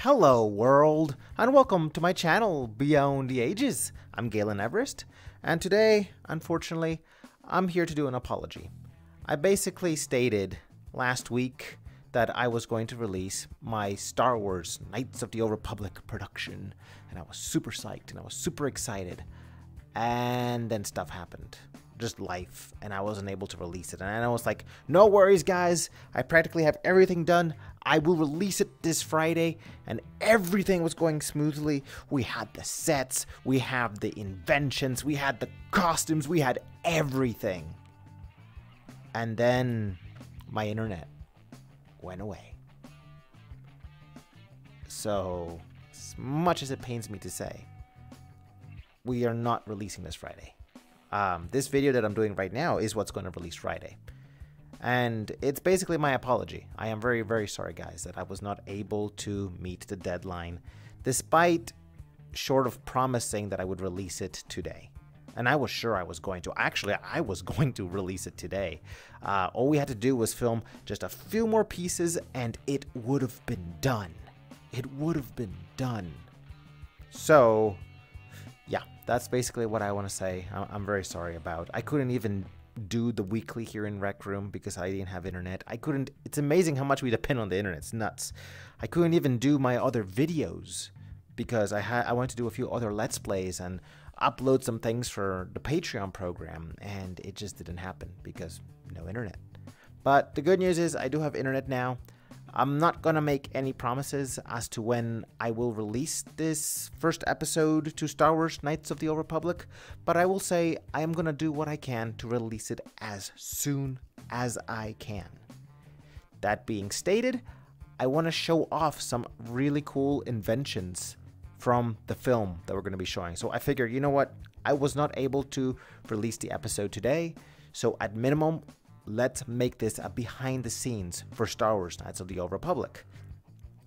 Hello world, and welcome to my channel, Beyond the Ages. I'm Galen Everest, and today, unfortunately, I'm here to do an apology. I basically stated last week that I was going to release my Star Wars Knights of the Old Republic production, and I was super psyched, and I was super excited, and then stuff happened. Just life, and I wasn't able to release it. And I was like, no worries guys, I practically have everything done. I will release it this Friday, and everything was going smoothly. We had the sets, we have the inventions, we had the costumes, we had everything. And then my internet went away. So, as much as it pains me to say, we are not releasing this Friday. This video that I'm doing right now is what's going to release Friday. And it's basically my apology. I am very, very sorry, guys, that I was not able to meet the deadline, despite short of promising that I would release it today. And I was sure I was going to. Actually, I was going to release it today. All we had to do was film just a few more pieces, and it would have been done. It would have been done. So, yeah, that's basically what I want to say. I'm very sorry about. I couldn't even do the weekly here in Rec Room because I didn't have internet. I couldn't. It's amazing how much we depend on the internet. It's nuts. I couldn't even do my other videos because I wanted to do a few other Let's Plays and upload some things for the Patreon program, and it just didn't happen because no internet. But the good news is I do have internet now. I'm not gonna make any promises as to when I will release this first episode to Star Wars Knights of the Old Republic, but I will say I am gonna do what I can to release it as soon as I can. That being stated, I want to show off some really cool inventions from the film that we're gonna be showing. So I figured, you know what, I was not able to release the episode today, so at minimum, let's make this a behind the scenes for Star Wars Knights of the Old Republic.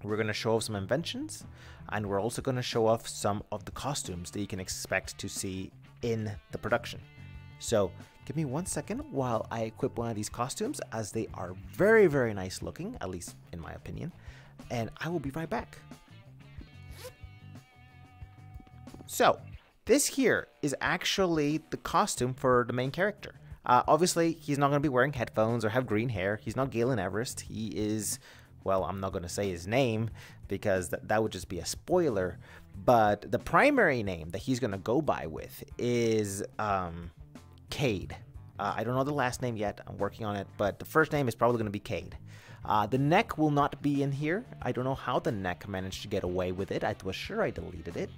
We're going to show off some inventions, and we're also going to show off some of the costumes that you can expect to see in the production. So give me 1 second while I equip one of these costumes, as they are very, very nice looking, at least in my opinion, and I will be right back. So this here is actually the costume for the main character. Obviously, he's not going to be wearing headphones or have green hair. He's not Galen Everest. He is, well, I'm not going to say his name because that would just be a spoiler. But the primary name that he's going to go by with is Cade. I don't know the last name yet. I'm working on it. But the first name is probably going to be Cade. The neck will not be in here. I don't know how the neck managed to get away with it. I was sure I deleted it.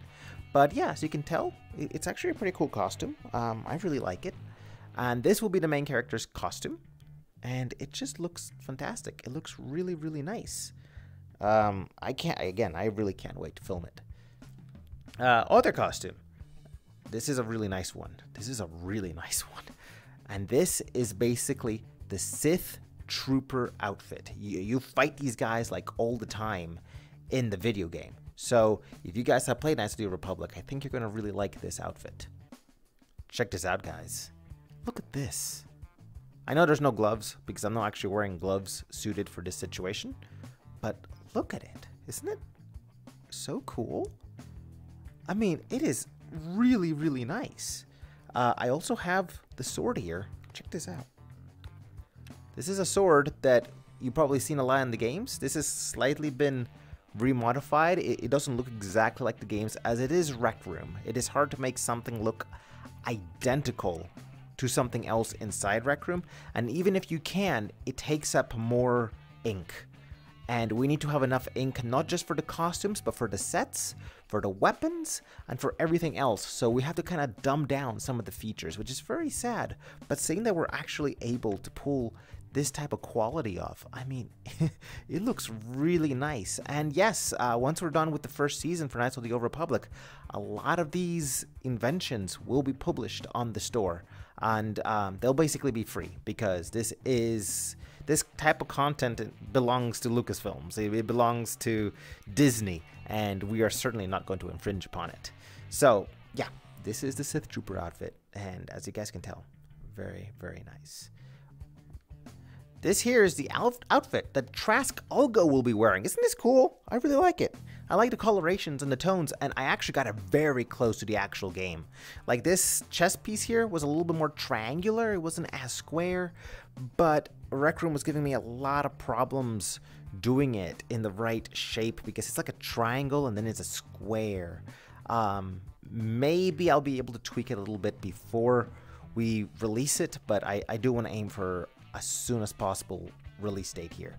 But yeah, as you can tell, it's actually a pretty cool costume. I really like it. And this will be the main character's costume, and it just looks fantastic. It looks really, really nice. I really can't wait to film it. Other costume. This is a really nice one. This is a really nice one. And this is basically the Sith Trooper outfit. You fight these guys like all the time in the video game. So if you guys have played Knights of the Republic, I think you're going to really like this outfit. Check this out, guys. Look at this. I know there's no gloves because I'm not actually wearing gloves suited for this situation, but look at it. Isn't it so cool? I mean, it is really, really nice. I also have the sword here. Check this out. This is a sword that you've probably seen a lot in the games. This has slightly been remodified. It doesn't look exactly like the games, as it is Rec Room. It is hard to make something look identical to something else inside Rec Room, and even if you can, it takes up more ink, and we need to have enough ink not just for the costumes, but for the sets, for the weapons, and for everything else. So we have to kind of dumb down some of the features, which is very sad, but seeing that we're actually able to pull this type of quality off, I mean, it looks really nice. And yes, once we're done with the first season for Knights of the Old Republic, a lot of these inventions will be published on the store, and they'll basically be free because this type of content belongs to Lucasfilms. It belongs to Disney, and we are certainly not going to infringe upon it. So yeah, this is the Sith Trooper outfit, and as you guys can tell, very, very nice. This here is the outfit that Trask Og will be wearing. Isn't this cool? I really like it. I like the colorations and the tones, and I actually got it very close to the actual game. Like, this chest piece here was a little bit more triangular. It wasn't as square, but Rec Room was giving me a lot of problems doing it in the right shape because it's like a triangle and then it's a square. Maybe I'll be able to tweak it a little bit before we release it, but I do want to aim for as soon as possible release date here.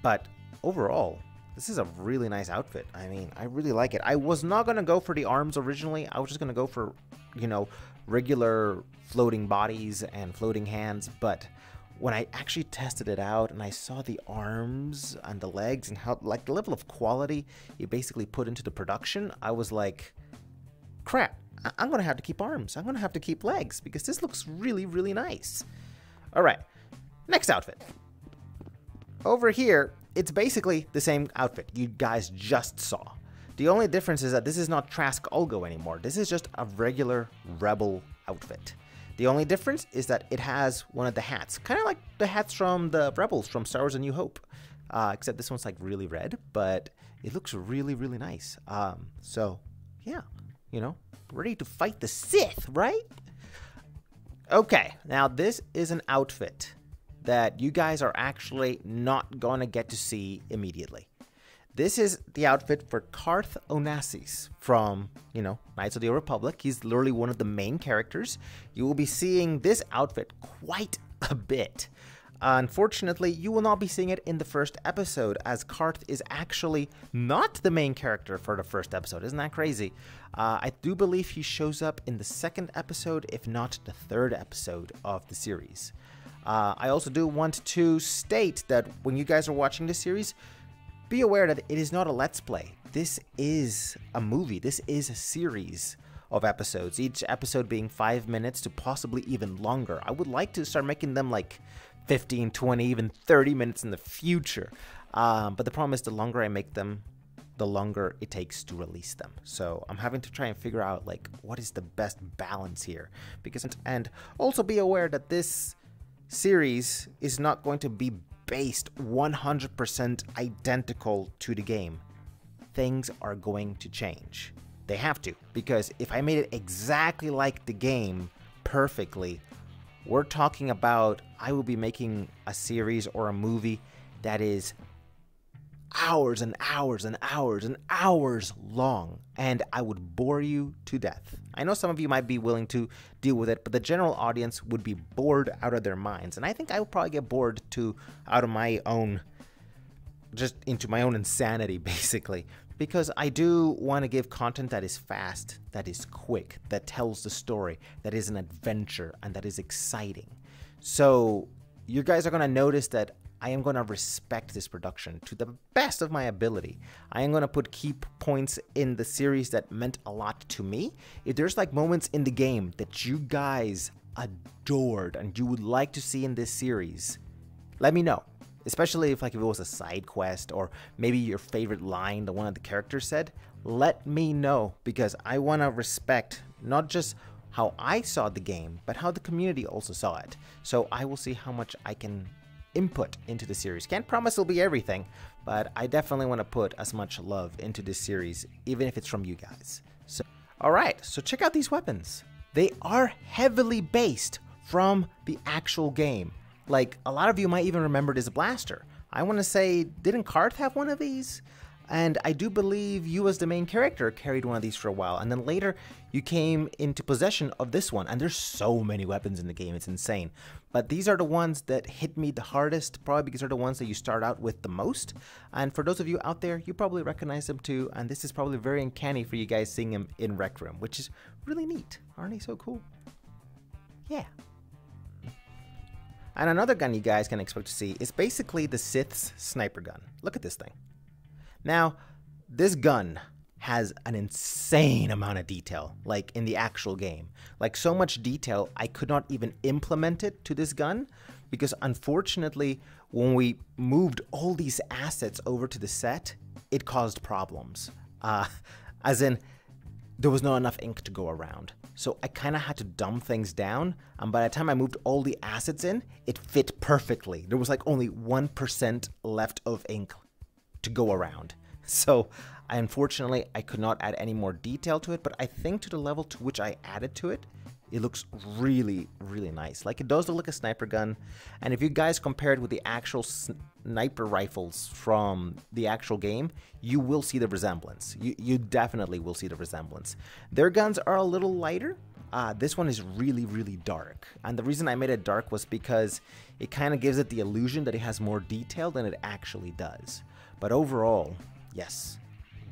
But overall, this is a really nice outfit. I mean, I really like it. I was not going to go for the arms originally. I was just going to go for, you know, regular floating bodies and floating hands. But when I actually tested it out and I saw the arms and the legs and how, like, the level of quality you basically put into the production, I was like, crap, I'm going to have to keep arms. I'm going to have to keep legs because this looks really, really nice. All right, next outfit. Over here, it's basically the same outfit you guys just saw. The only difference is that this is not Trask Og anymore. This is just a regular Rebel outfit. The only difference is that it has one of the hats, kind of like the hats from the Rebels from Star Wars A New Hope. Except this one's like really red, but it looks really, really nice. So, yeah, you know, ready to fight the Sith, right? Okay, now this is an outfit that you guys are actually not going to get to see immediately. This is the outfit for Karth from, you know, Knights of the Old Republic. He's literally one of the main characters. You will be seeing this outfit quite a bit. Unfortunately, you will not be seeing it in the first episode, as Karth is actually not the main character for the first episode. Isn't that crazy? I do believe he shows up in the second episode, if not the third episode of the series. I also do want to state that when you guys are watching this series, be aware that it is not a Let's Play. This is a movie. This is a series of episodes, each episode being 5 minutes to possibly even longer. I would like to start making them like 15, 20, even 30 minutes in the future. But the problem is the longer I make them, the longer it takes to release them. So I'm having to try and figure out like what is the best balance here. And also be aware that this series is not going to be based 100% identical to the game. Things are going to change. They have to, because if I made it exactly like the game perfectly, we're talking about I will be making a series or a movie that is hours and hours and hours and hours long, and I would bore you to death. I know some of you might be willing to deal with it, but the general audience would be bored out of their minds, and I think I would probably get bored out of my own, just into my own insanity, basically, because I do want to give content that is fast, that is quick, that tells the story, that is an adventure, and that is exciting. So you guys are going to notice that I am going to respect this production to the best of my ability. I am going to put key points in the series that meant a lot to me. If there's like moments in the game that you guys adored and you would like to see in this series, let me know. Especially if it was a side quest or maybe your favorite line that one of the characters said, let me know, because I want to respect not just how I saw the game, but how the community also saw it. So I will see how much I can input into the series. Can't promise it'll be everything, but I definitely want to put as much love into this series, even if it's from you guys. So, alright, so check out these weapons. They are heavily based from the actual game. Like, a lot of you might even remember this blaster. I want to say, didn't Karth have one of these? And I do believe you as the main character carried one of these for a while, and then later you came into possession of this one, and there's so many weapons in the game, it's insane. But these are the ones that hit me the hardest, probably because they're the ones that you start out with the most. And for those of you out there, you probably recognize them too, and this is probably very uncanny for you guys seeing them in Rec Room, which is really neat. Aren't they so cool? Yeah. And another gun you guys can expect to see is basically the Sith's sniper gun. Look at this thing. Now, this gun has an insane amount of detail, like in the actual game. Like, so much detail, I could not even implement it to this gun, because unfortunately, when we moved all these assets over to the set, it caused problems. As in, there was not enough ink to go around. So I kind of had to dumb things down, and by the time I moved all the assets in, it fit perfectly. There was like only 1% left of ink to go around. So unfortunately, I could not add any more detail to it, but I think to the level to which I added to it, it looks really, really nice. Like, it does look like a sniper gun, and if you guys compare it with the actual sniper rifles from the actual game, you will see the resemblance. You definitely will see the resemblance. Their guns are a little lighter. This one is really, really dark, and the reason I made it dark was because it kind of gives it the illusion that it has more detail than it actually does. But overall, yes,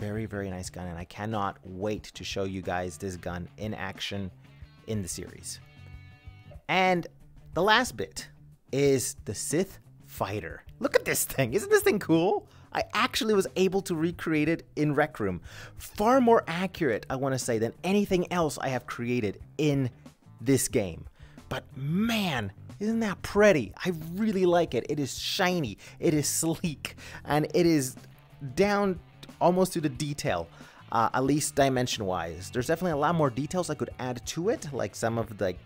very, very nice gun, and I cannot wait to show you guys this gun in action in the series. And the last bit is the Sith Fighter. Look at this thing. Isn't this thing cool? I actually was able to recreate it in Rec Room. Far more accurate, I want to say, than anything else I have created in this game. But man, isn't that pretty? I really like it. It is shiny, it is sleek, and it is down almost to the detail. At least dimension-wise. There's definitely a lot more details I could add to it, like some of the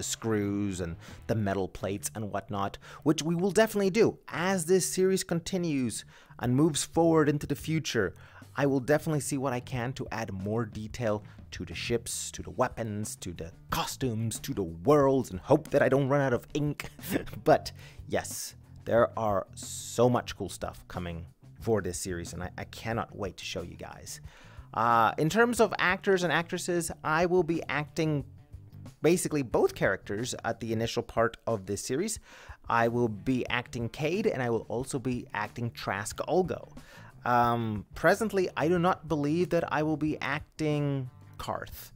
screws and the metal plates and whatnot, which we will definitely do. As this series continues and moves forward into the future, I will definitely see what I can to add more detail to the ships, to the weapons, to the costumes, to the worlds, and hope that I don't run out of ink. But yes, there are so much cool stuff coming for this series, and I cannot wait to show you guys. In terms of actors and actresses, I will be acting basically both characters at the initial part of this series. I will be acting Cade, and I will also be acting Trask Og. Presently, I do not believe that I will be acting Karth.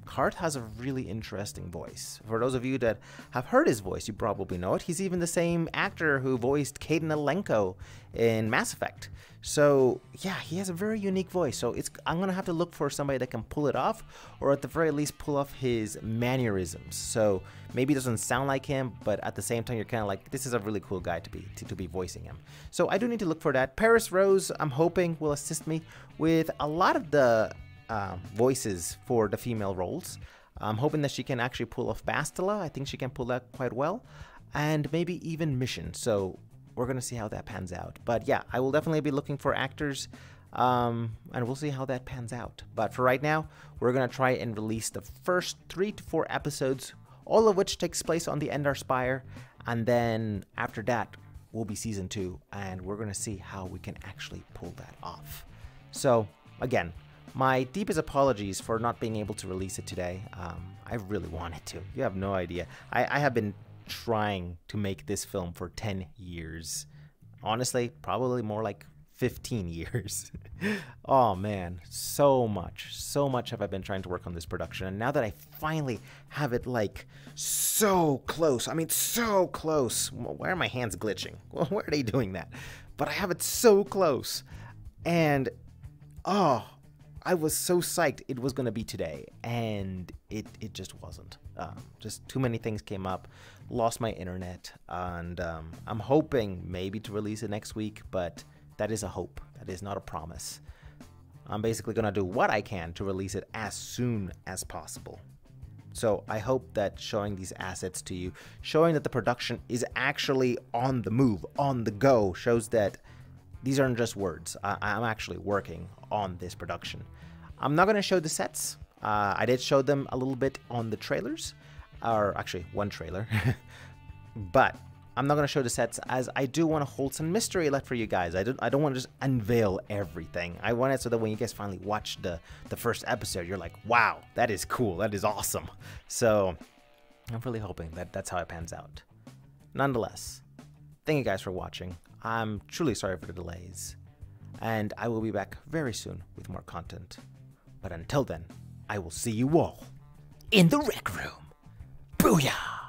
Karth has a really interesting voice. For those of you that have heard his voice, you probably know it. He's even the same actor who voiced Kaidan Alenko in Mass Effect. So yeah, he has a very unique voice. So I'm gonna have to look for somebody that can pull it off, or at the very least pull off his mannerisms. So maybe it doesn't sound like him, but at the same time you're kind of like, this is a really cool guy to be voicing him. So I do need to look for that. Paris Rose, I'm hoping, will assist me with a lot of the voices for the female roles. I'm hoping that she can actually pull off Bastila. I think she can pull that quite well, and maybe even Mission. So we're gonna see how that pans out. But yeah, I will definitely be looking for actors, and we'll see how that pans out. But for right now, we're gonna try and release the first 3 to 4 episodes, all of which takes place on the Endar Spire, and then after that will be season 2, and we're gonna see how we can actually pull that off. So again, my deepest apologies for not being able to release it today. I really wanted to. You have no idea. I have been trying to make this film for 10 years. Honestly, probably more like 15 years. Oh man, so much have I been trying to work on this production. And now that I finally have it like so close, I mean so close. Why are my hands glitching? Well, why are they doing that? But I have it so close. And oh, I was so psyched it was going to be today, and it just wasn't. Just too many things came up, lost my internet, and I'm hoping maybe to release it next week, but that is a hope. That is not a promise. I'm basically going to do what I can to release it as soon as possible. So I hope that showing these assets to you, showing that the production is actually on the move, on the go, shows that these aren't just words. I'm actually working on this production. I'm not going to show the sets. I did show them a little bit on the trailers, or actually one trailer, but I'm not going to show the sets as I do want to hold some mystery left for you guys. I don't want to just unveil everything. I want it so that when you guys finally watch the first episode, you're like, wow, that is cool. That is awesome. So I'm really hoping that that's how it pans out. Nonetheless, thank you guys for watching. I'm truly sorry for the delays, and I will be back very soon with more content. But until then, I will see you all in the Rec Room. Booyah!